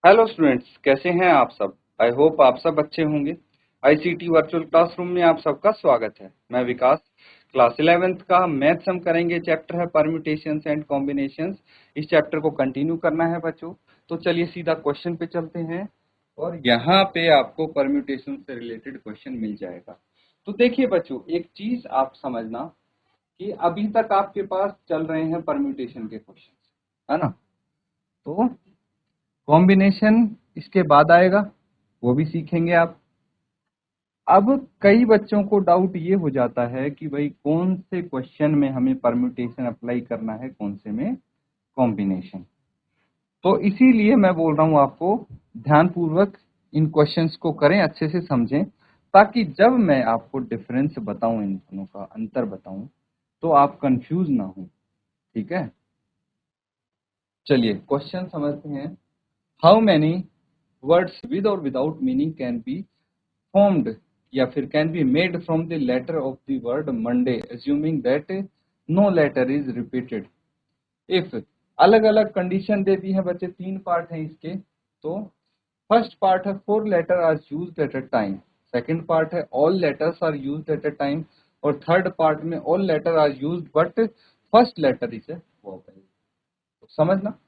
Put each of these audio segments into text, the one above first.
Hello students, कैसे हैं आप सब। आई होप आप सब अच्छे होंगे। आईसीटी वर्चुअल क्लासरूम में आप सबका स्वागत है। मैं विकास, क्लास 11th का मैथ्स हम करेंगे। चैप्टर है परम्यूटेशंस एंड कॉम्बिनेशंस। इस चैप्टर को कंटिन्यू करना है बच्चों। तो चलिए सीधा क्वेश्चन पे चलते हैं और यहाँ पे आपको परम्यूटेशन से रिलेटेड क्वेश्चन मिल जाएगा। तो देखिए बच्चों, एक चीज आप समझना कि अभी तक आपके पास चल रहे हैं परम्यूटेशन के क्वेश्चन, है ना। तो कॉम्बिनेशन इसके बाद आएगा, वो भी सीखेंगे आप। अब कई बच्चों को डाउट ये हो जाता है कि भाई कौन से क्वेश्चन में हमें परम्यूटेशन अप्लाई करना है, कौन से में कॉम्बिनेशन। तो इसीलिए मैं बोल रहा हूं आपको ध्यानपूर्वक इन क्वेश्चंस को करें, अच्छे से समझें, ताकि जब मैं आपको डिफरेंस बताऊं, इन दोनों का अंतर बताऊं, तो आप कंफ्यूज ना हो। ठीक है, चलिए क्वेश्चन समझते हैं। हाउ मैनी वर्ड्स विद और without meaning can be formed या फिर can be made from the letter of the word Monday assuming that no letter is repeated if। अलग अलग कंडीशन दे दी है बच्चे, तीन पार्ट हैं इसके। तो फर्स्ट पार्ट है four letter are used at a time, second part है all letters are used at a time, और थर्ड पार्ट में all letter are used but first letter is a vowel. तो समझना,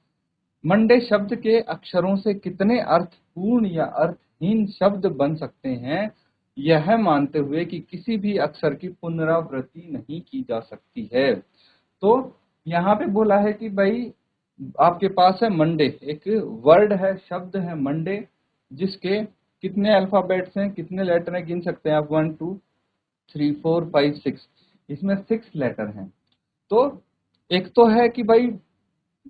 Monday शब्द के अक्षरों से कितने अर्थपूर्ण या अर्थहीन शब्द बन सकते हैं, यह मानते हुए कि किसी भी अक्षर की पुनरावृत्ति नहीं की जा सकती है। तो यहाँ पे बोला है कि भाई आपके पास है मंडे, एक वर्ड है, शब्द है मंडे, जिसके कितने अल्फाबेट्स हैं, कितने लेटर हैं, गिन सकते हैं आप, 1 2 3 4 5 6। इसमें 6 लेटर हैं। तो एक तो है कि भाई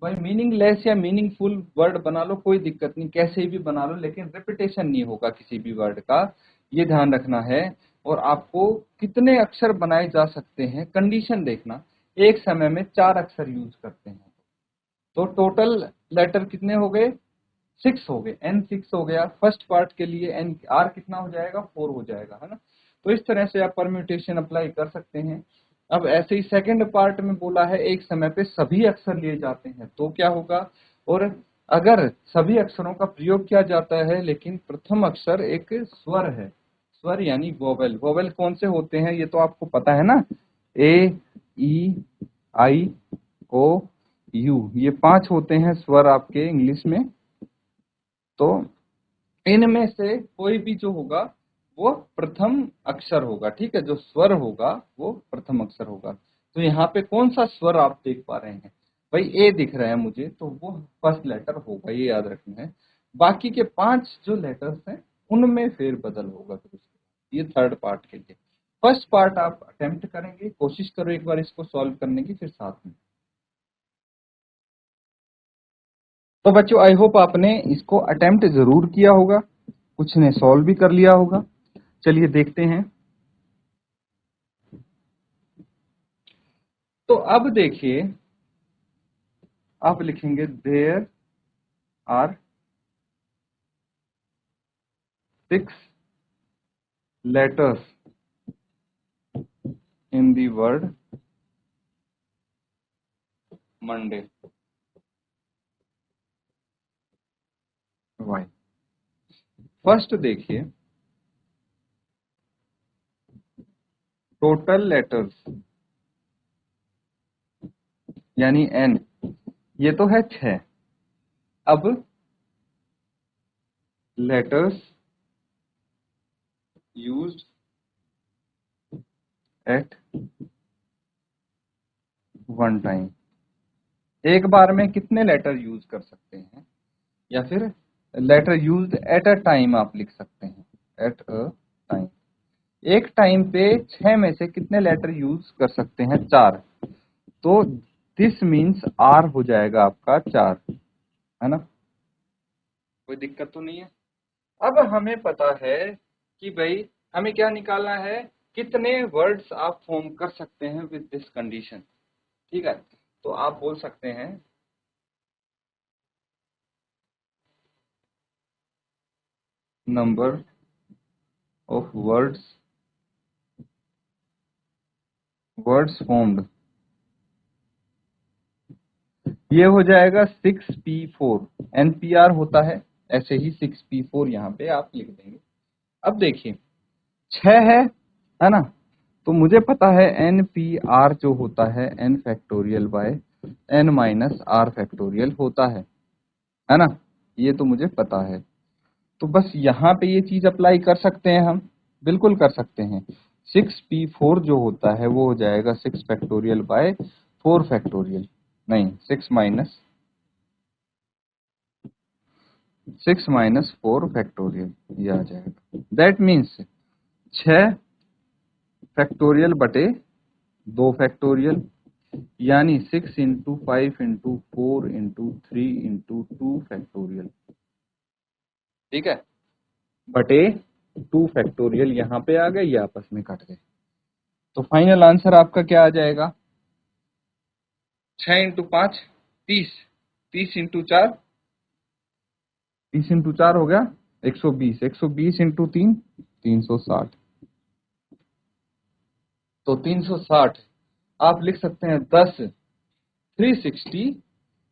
भाई मीनिंगलेस या मीनिंगफुल वर्ड बना लो, कोई दिक्कत नहीं, कैसे भी बना लो, लेकिन रिपीटेशन नहीं होगा किसी भी वर्ड का, ये ध्यान रखना है। और आपको कितने अक्षर बनाए जा सकते हैं, कंडीशन देखना, एक समय में 4 अक्षर यूज करते हैं। तो टोटल लेटर कितने हो गए, 6 हो गए, N6 हो गया। फर्स्ट पार्ट के लिए एन आर कितना हो जाएगा, 4 हो जाएगा, है ना। तो इस तरह से आप परम्यूटेशन अप्लाई कर सकते हैं। अब ऐसे ही सेकंड पार्ट में बोला है एक समय पे सभी अक्षर लिए जाते हैं, तो क्या होगा। और अगर सभी अक्षरों का प्रयोग किया जाता है लेकिन प्रथम अक्षर एक स्वर है, स्वर यानी वोवेल। वोवेल कौन से होते हैं ये तो आपको पता है ना, ए, ई, आई, ओ, यू, ये 5 होते हैं स्वर आपके इंग्लिश में। तो इनमें से कोई भी जो होगा वो प्रथम अक्षर होगा, ठीक है, जो स्वर होगा वो प्रथम अक्षर होगा। तो यहाँ पे कौन सा स्वर आप देख पा रहे हैं, भाई ए दिख रहा है मुझे, तो वो फर्स्ट लेटर होगा, ये याद रखना है। बाकी के 5 जो लेटर्स हैं उनमें फेरबदल होगा। फिर ये थर्ड पार्ट के लिए। फर्स्ट पार्ट आप अटेम्प्ट करेंगे, कोशिश करो एक बार इसको सॉल्व करने की, फिर साथ में। तो बच्चों आई होप आपने इसको अटेम्प्ट जरूर किया होगा, कुछ ने सॉल्व भी कर लिया होगा। चलिए देखते हैं। तो अब देखिए, आप लिखेंगे there are 6 letters in the word Monday. Why. First देखिए, टोटल लेटर्स यानी एन, ये तो है 6। अब letters used at one time, एक बार में कितने लेटर यूज कर सकते हैं, या फिर letter used at a time आप लिख सकते हैं, एट अ टाइम। एक टाइम पे 6 में से कितने लेटर यूज कर सकते हैं, 4। तो दिस मीन्स आर हो जाएगा आपका 4, है ना। कोई दिक्कत तो नहीं है। अब हमें पता है कि भाई हमें क्या निकालना है, कितने वर्ड्स आप फॉर्म कर सकते हैं विद दिस कंडीशन। ठीक है, तो आप बोल सकते हैं नंबर ऑफ वर्ड्स फॉर्म्ड, ये हो जाएगा 6p4। NPR होता है, ऐसे ही 6p4 यहाँ पे आप लिख देंगे। अब देखिए 6 है ना, तो मुझे पता है NPR जो होता है n factorial by n minus r factorial होता है ना, ये तो मुझे पता है। तो बस यहाँ पे ये चीज अप्लाई कर सकते हैं हम, बिल्कुल कर सकते हैं। 6p4 जो होता है वो हो जाएगा 6 फैक्टोरियल बाय 4 फैक्टोरियल, नहीं 6 माइनस 4 फैक्टोरियल, ये आ जाएगा। दैट मीन्स 6 फैक्टोरियल बटे 2 फैक्टोरियल, यानी 6 into 5 into 4 into 3 into 2 factorial, ठीक है, बटे 2 फैक्टोरियल यहाँ पे आ गए, ये आपस में कट गए। तो फाइनल आंसर आपका क्या आ जाएगा? 6 इंटू 5 30, 30 इंटू 4, 30 इंटू 4 हो गया 120, 120 इंटू 3 360। तो 360 आप लिख सकते हैं 10 360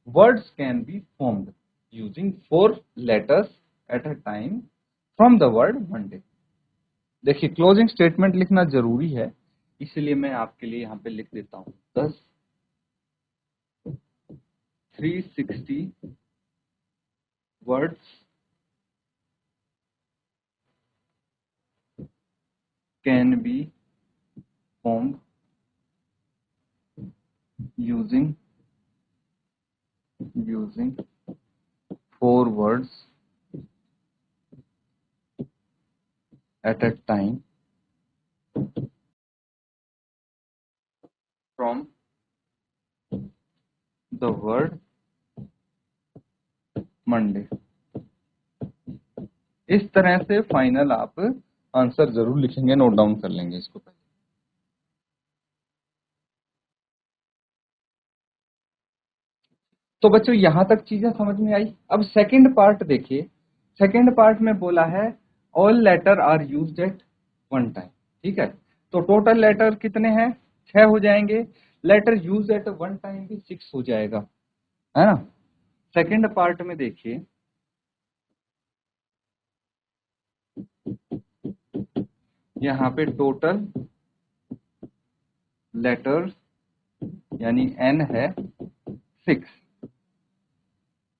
words can be formed using 4 letters at a time from the word Monday। देखिए क्लोजिंग स्टेटमेंट लिखना जरूरी है, इसलिए मैं आपके लिए यहाँ पे लिख देता हूँ 10 360 words can be formed using 4 words at a time from the word Monday। इस तरह से फाइनल आप आंसर जरूर लिखेंगे, नोट डाउन कर लेंगे इसको पहले। तो बच्चों यहां तक चीजें समझ में आई। अब सेकंड पार्ट देखिए, सेकंड पार्ट में बोला है all letter are used at one time, ठीक है। तो टोटल लेटर कितने हैं? 6 हो जाएंगे, letter use at one time भी 6 हो जाएगा, है ना। सेकंड पार्ट में देखिए, यहाँ पे टोटल लेटर्स यानी n है 6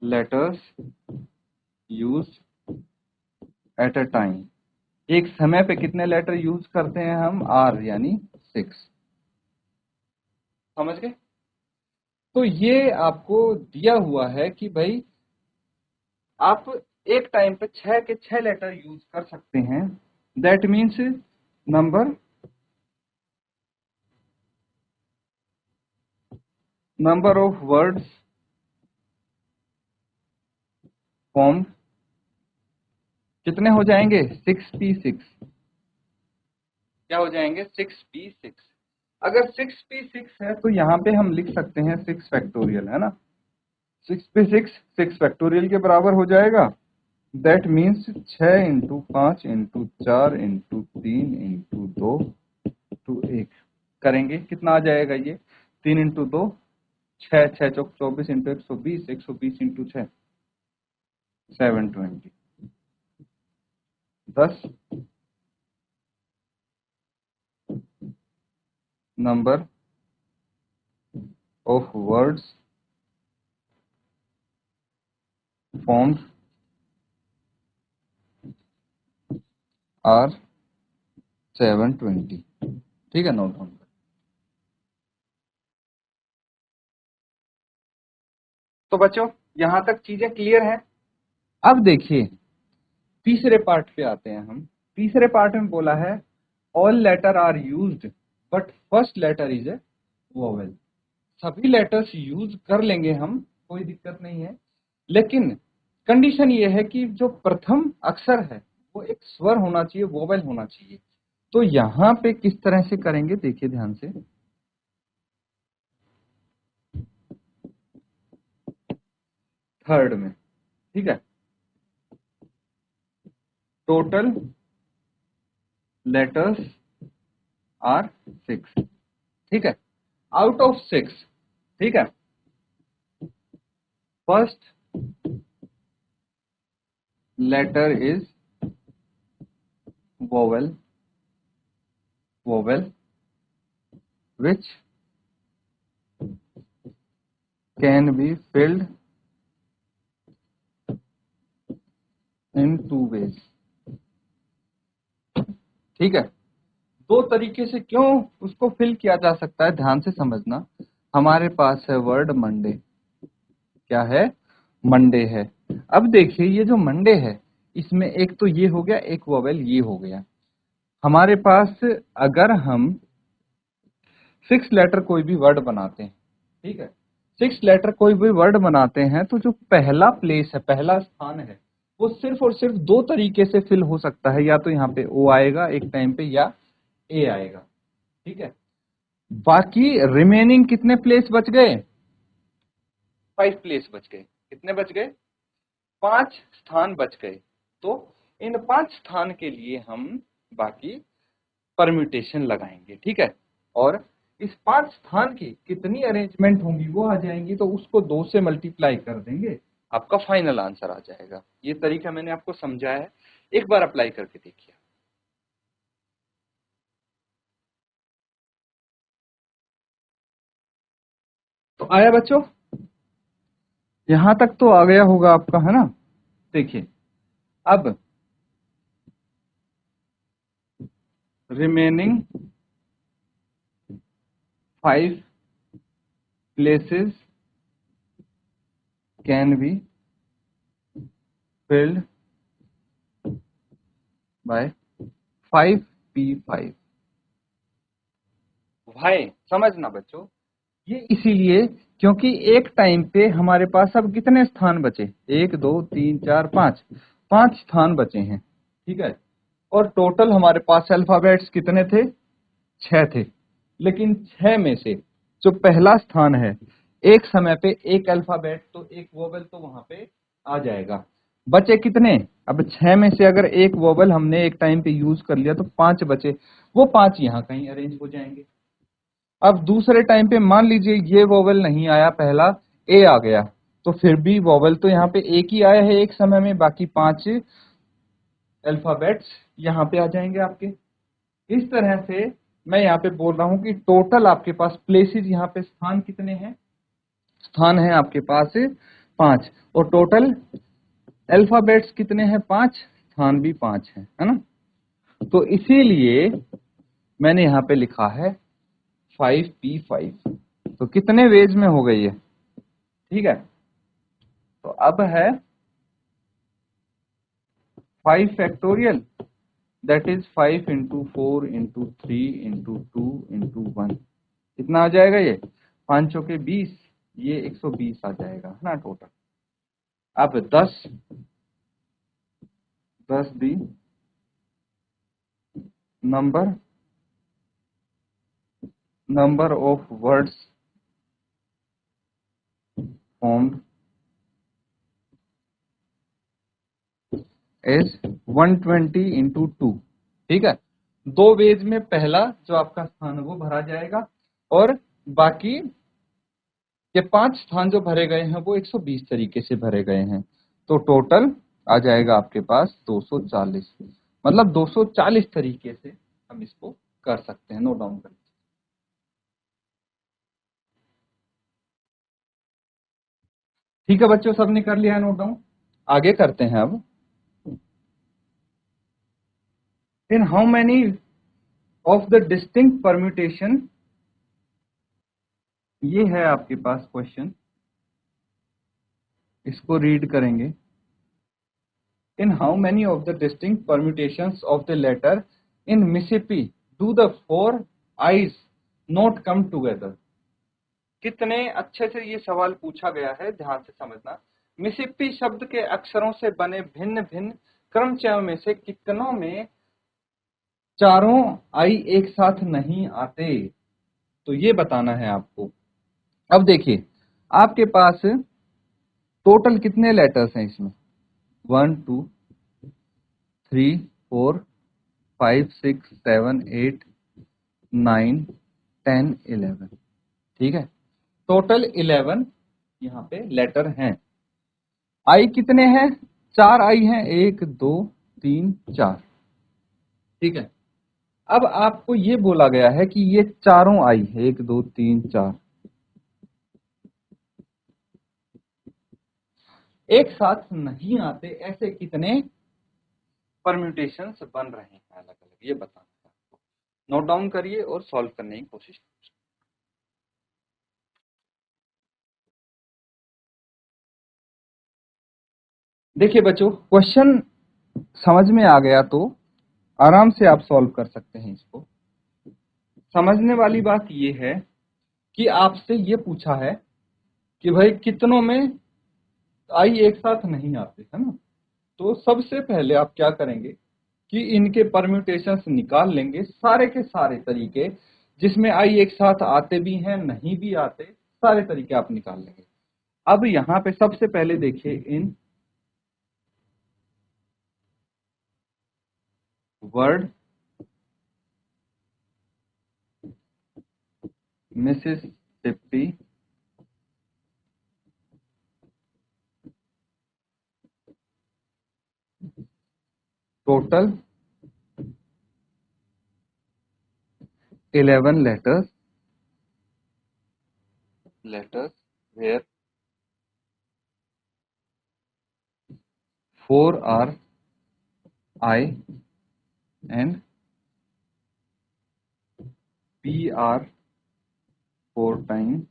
letters use eight a time. एक समय पे कितने लेटर यूज करते हैं हम? r यानी 6, समझ गए। तो ये आपको दिया हुआ है कि भाई आप एक टाइम पे 6 के 6 लेटर यूज कर सकते हैं। That means number of words formed कितने हो जाएंगे? 6p6। क्या हो जाएंगे? 6p6। अगर 6p6 है तो यहाँ पे हम लिख सकते हैं 6 फैक्टोरियल, है ना। 6p6 6 फैक्टोरियल के बराबर हो जाएगा। That means 6 into 5 into 4 into 3 into 2 to 1 करेंगे, कितना आ जाएगा ये? 3 इंटू 2 6, 6 चौक 24 into 120, 120 into 6 720, 10 number of words formed are 720, ठीक है, नोट डाउन कर। तो बच्चों यहां तक चीजें क्लियर हैं। अब देखिए तीसरे पार्ट पे आते हैं हम। तीसरे पार्ट में बोला है all letter are used but first letter is a vowel. सभी लेटर्स यूज कर लेंगे हम, कोई दिक्कत नहीं है, लेकिन कंडीशन ये है कि जो प्रथम अक्षर है वो एक स्वर होना चाहिए, वोवेल होना चाहिए। तो यहां पे किस तरह से करेंगे देखिए ध्यान से। थर्ड में, ठीक है, टोटल लेटर्स आर 6, ठीक है, आउट ऑफ 6, ठीक है, first letter is vowel which can be filled in two ways। ठीक है, दो तरीके से क्यों उसको फिल किया जा सकता है, ध्यान से समझना। हमारे पास है वर्ड मंडे। क्या है? मंडे है। अब देखिए ये जो मंडे है इसमें एक तो ये हो गया, एक वोवेल ये हो गया। हमारे पास अगर हम 6 लेटर कोई भी वर्ड बनाते हैं, ठीक है, 6 लेटर कोई भी वर्ड बनाते हैं तो जो पहला प्लेस है, पहला स्थान है, वो सिर्फ और सिर्फ दो तरीके से फिल हो सकता है। या तो यहाँ पे ओ आएगा एक टाइम पे, या ए आएगा। ठीक है, बाकी रिमेनिंग कितने प्लेस बच गए? 5 प्लेस बच गए। कितने बच गए? 5 स्थान बच गए। तो इन 5 स्थान के लिए हम बाकी परम्यूटेशन लगाएंगे। ठीक है, और इस 5 स्थान की कितनी अरेंजमेंट होंगी वो आ जाएंगी, तो उसको 2 से मल्टीप्लाई कर देंगे, आपका फाइनल आंसर आ जाएगा। ये तरीका मैंने आपको समझाया है, एक बार अप्लाई करके देखिए। तो आया बच्चों? यहां तक तो आ गया होगा आपका, है ना? देखिए अब remaining 5 places can be filled by 5p5। भाई समझना बच्चों, ये इसीलिए क्योंकि एक टाइम पे हमारे पास अब कितने स्थान बचे? 1 2 3 4 5, 5 स्थान बचे हैं। ठीक है, और टोटल हमारे पास अल्फाबेट्स कितने थे? 6 थे। लेकिन 6 में से जो पहला स्थान है, एक समय पे एक अल्फाबेट तो एक वोवेल तो वहां पे आ जाएगा। बचे कितने? अब 6 में से अगर एक वोवेल हमने एक टाइम पे यूज कर लिया तो 5 बचे, वो 5 यहाँ कहीं अरेंज हो जाएंगे। अब दूसरे टाइम पे मान लीजिए ये वोवेल नहीं आया, पहला ए आ गया, तो फिर भी वोवेल तो यहाँ पे एक ही आया है एक समय में, बाकी 5 अल्फाबेट्स यहाँ पे आ जाएंगे आपके। इस तरह से मैं यहाँ पे बोल रहा हूँ कि टोटल आपके पास प्लेसेस, यहाँ पे स्थान कितने हैं? स्थान है आपके पास 5, और टोटल अल्फाबेट्स कितने हैं? 5, स्थान भी 5 है ना? तो इसीलिए मैंने यहाँ पे लिखा है 5p5। तो कितने वेज में हो गई है? ठीक है, तो अब है 5 factorial, that is 5 into 4 into 3 into 2 into 1। कितना आ जाएगा ये? 5 चौके 20, ये 120 आ जाएगा, है ना टोटल। अब 10 the number of words formed is 120 into 2। ठीक है, दो वेज में पहला जो आपका स्थान है वो भरा जाएगा, और बाकी ये 5 स्थान जो भरे गए हैं वो 120 तरीके से भरे गए हैं। तो टोटल आ जाएगा आपके पास 240। मतलब 240 तरीके से हम इसको कर सकते हैं। नोट डाउन कर, ठीक है बच्चों, सबने कर लिया है नोट डाउन? आगे करते हैं अब। In how many of the distinct permutation, ये है आपके पास क्वेश्चन, इसको रीड करेंगे। In how many of the distinct permutations of the letter in Mississippi do the 4 I's not come together. कितने अच्छे से ये सवाल पूछा गया है, ध्यान से समझना। मिसिसिपी शब्द के अक्षरों से बने भिन्न भिन्न क्रमचयों में से कितनों में चारों आई एक साथ नहीं आते, तो ये बताना है आपको। अब देखिए आपके पास टोटल कितने लेटर्स हैं इसमें? 1 2 3 4 5 6 7 8 9 10 11। ठीक है, टोटल 11 यहाँ पे लेटर हैं। आई कितने हैं? 4 आई हैं, 1 2 3 4, ठीक है। अब आपको ये बोला गया है कि ये चारों आई है, 1 2 3 4, एक साथ नहीं आते, ऐसे कितने परम्यूटेशंस बन रहे हैं अलग अलग, ये बताना है आपको। नोट डाउन करिए और सॉल्व करने की कोशिश कीजिए। देखिए बच्चों, क्वेश्चन समझ में आ गया तो आराम से आप सॉल्व कर सकते हैं इसको। समझने वाली बात ये है कि आपसे ये पूछा है कि भाई कितनों में आई एक साथ नहीं आते, है ना। तो सबसे पहले आप क्या करेंगे कि इनके परम्यूटेशंस निकाल लेंगे, सारे के सारे तरीके जिसमें आई एक साथ आते भी हैं नहीं भी आते, सारे तरीके आप निकाल लेंगे। अब यहां पे सबसे पहले देखिए in word Mississippi total 11 letters where 4 are I and P are 4 times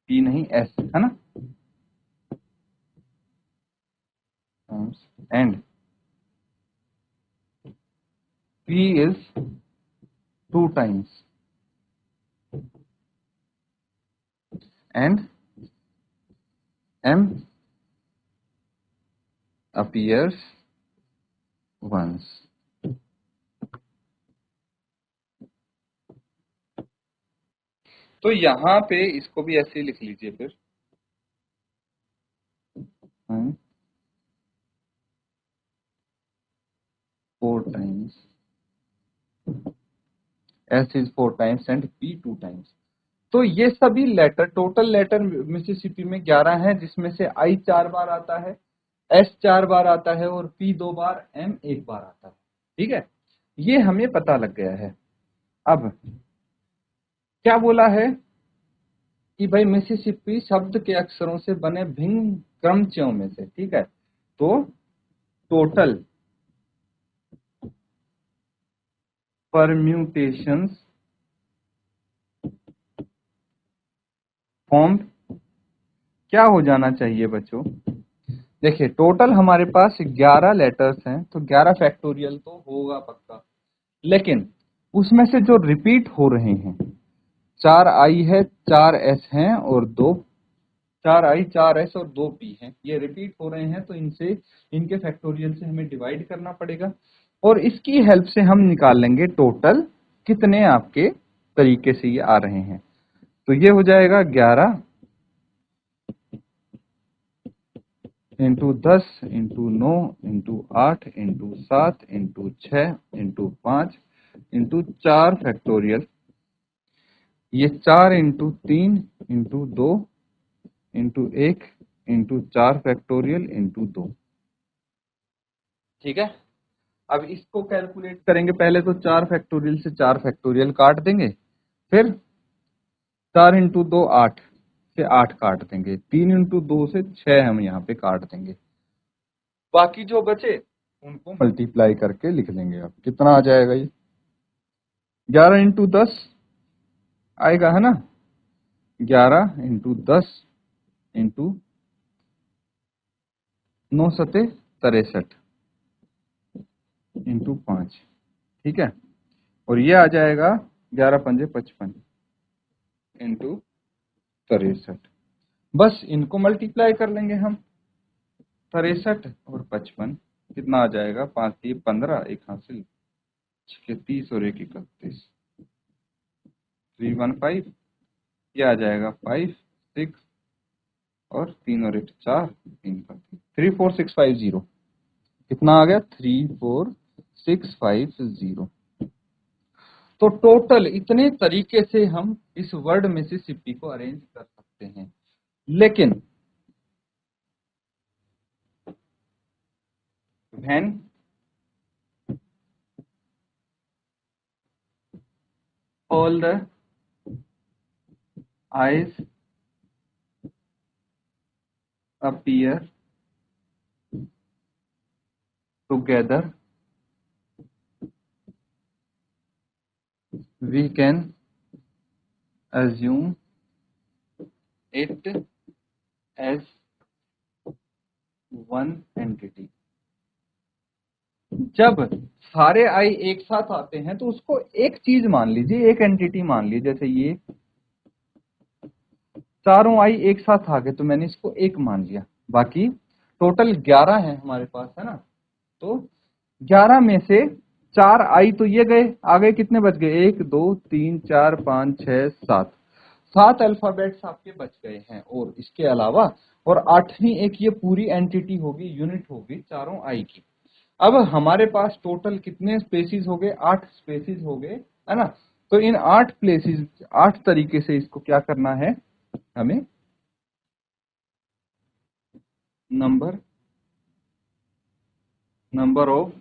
P नहीं S, है ना, and P is 2 times and M appears once। तो यहां पे इसको भी ऐसे ही लिख लीजिए फिर, 4 times, S is 4 times and P 2 times। तो ये सभी लेटर, टोटल लेटर मिसिसिपी में 11 है, जिसमें से आई 4 बार आता है, एस 4 बार आता है और पी 2 बार, एम 1 बार आता है, ठीक है। ये हमें पता लग गया है। अब क्या बोला है कि भाई मिसिसिपी शब्द के अक्षरों से बने भिन्न क्रमचयों में से, ठीक है। तो टोटल परम्यूटेशंस फॉर्म क्या हो जाना चाहिए बच्चों। देखिए टोटल हमारे पास 11 लेटर्स हैं, तो 11 फैक्टोरियल तो होगा पक्का, लेकिन उसमें से जो रिपीट हो रहे हैं, 4 आई है, 4 एस हैं और 2, 4 आई 4 एस और 2 पी हैं, ये रिपीट हो रहे हैं, तो इनसे, इनके फैक्टोरियल से हमें डिवाइड करना पड़ेगा और इसकी हेल्प से हम निकाल लेंगे टोटल कितने आपके तरीके से ये आ रहे हैं। तो ये हो जाएगा 11 into 10 into 9 into 8 into 7 into 6 into 5 into 4 factorial, ये 4 into 3 into 2 into 1 into 4 factorial into 2, ठीक है। अब इसको कैलकुलेट करेंगे, पहले तो 4 फैक्टोरियल से 4 फैक्टोरियल काट देंगे, फिर 4 इंटू 2 8 से 8 काट देंगे, 3 इंटू 2 से 6 हम यहाँ पे काट देंगे, बाकी जो बचे उनको मल्टीप्लाई करके लिख लेंगे। अब कितना आ जाएगा, ये 11 इंटू 10 आएगा, है ना, 11 इंटू 10 इंटू 9 सते 63 इंटू 5, ठीक है। और ये आ जाएगा 11 पंजे 55 इंटू 63। बस इनको मल्टीप्लाई कर लेंगे हम, 63 और 55 कितना आ जाएगा, 5 3 15, एक हासिल 30 और 1 31, 315, ये आ जाएगा 5 6 और 3 और 1 4, 34650, कितना आ गया, 34650। तो टोटल इतने तरीके से हम इस वर्ड मिसिसिपी को अरेंज कर सकते हैं, लेकिन when all the i's appear together, we can assume it as one entity। जब सारे आई एक साथ आते हैं तो उसको एक चीज मान लीजिए, एक एंटिटी मान लीजिए। जैसे ये चारों आई एक साथ आ गए तो मैंने इसको एक मान लिया। बाकी टोटल 11 है हमारे पास, है ना। तो 11 में से 4 आई तो ये गए, आ गए कितने बच गए? 1 2 3 4 5 6 7, 7 अल्फाबेट्स आपके बच गए हैं। और इसके अलावा और 8वीं एक ये पूरी एंटिटी होगी, यूनिट होगी चारों आई की। अब हमारे पास टोटल कितने स्पेसीज हो गए? 8 स्पेसीज हो गए, है ना। तो इन 8 प्लेसेस, 8 तरीके से इसको क्या करना है हमें, number of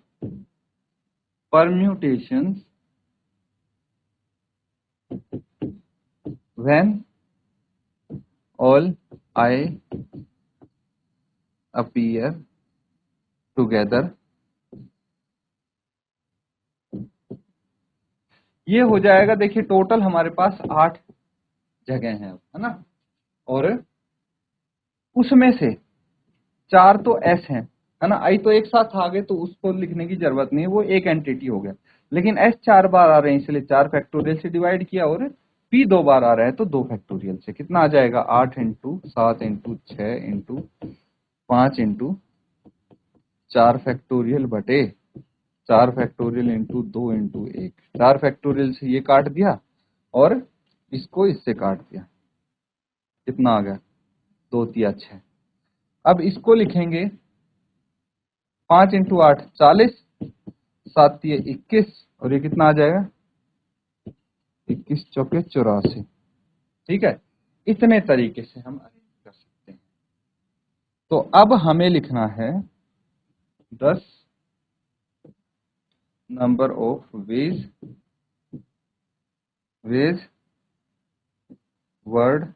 permutations when all I appear together। ये हो जाएगा, देखिए टोटल हमारे पास 8 जगह हैं, है ना। और उसमें से 4 तो एस हैं, है ना। आई तो एक साथ आ गए तो उसको लिखने की जरूरत नहीं है, वो एक एंटिटी हो गया। लेकिन एस 4 बार आ रहे हैं इसलिए 4 फैक्टोरियल से डिवाइड किया, और पी 2 बार आ रहा है तो 2 फैक्टोरियल से। कितना आ जाएगा? 8 into 7 into 6 into 5 into 4 factorial बटे 4 फैक्टोरियल इंटू 2 इंटू 1। 4 फैक्टोरियल से ये काट दिया और इसको इससे काट दिया, कितना आ गया? 2 तिया 6। अब इसको लिखेंगे 5 इंटू 8 40, 7 तिया 21, और ये कितना आ जाएगा? 21 चौके 84। ठीक है, इतने तरीके से हम अरेंज कर सकते हैं। तो अब हमें लिखना है 10 number of ways word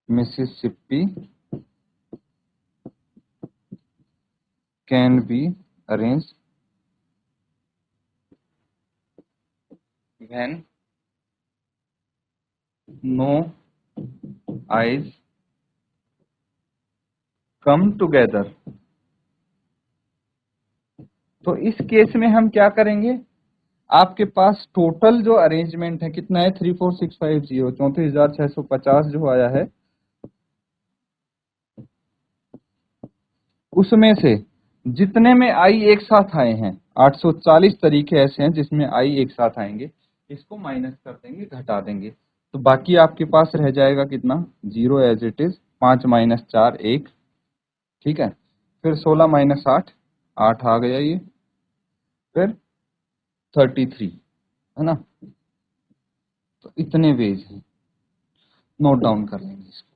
Mississippi can be arranged when no i's come together। तो इस केस में हम क्या करेंगे? आपके पास टोटल जो अरेंजमेंट है कितना है? 34650, 34,650 जो आया है, उसमें से जितने में आई एक साथ आए हैं, 840 तरीके ऐसे हैं जिसमें आई एक साथ आएंगे, इसको माइनस कर देंगे, घटा देंगे, तो बाकी आपके पास रह जाएगा कितना? 0 एज इट इज। 5 माइनस 4 1, ठीक है। फिर 16 माइनस 8 8 आ गया ये, फिर 33, है ना। तो इतने वेज हैं, नोट डाउन कर लेंगे इसको।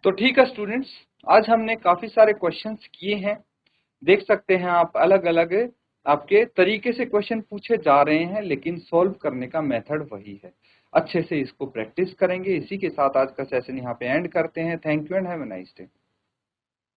तो ठीक है स्टूडेंट्स, आज हमने काफी सारे क्वेश्चंस किए हैं। देख सकते हैं आप, अलग अलग आपके तरीके से क्वेश्चन पूछे जा रहे हैं, लेकिन सॉल्व करने का मेथड वही है। अच्छे से इसको प्रैक्टिस करेंगे। इसी के साथ आज का सेशन यहाँ पे एंड करते हैं। Thank you and have a nice day.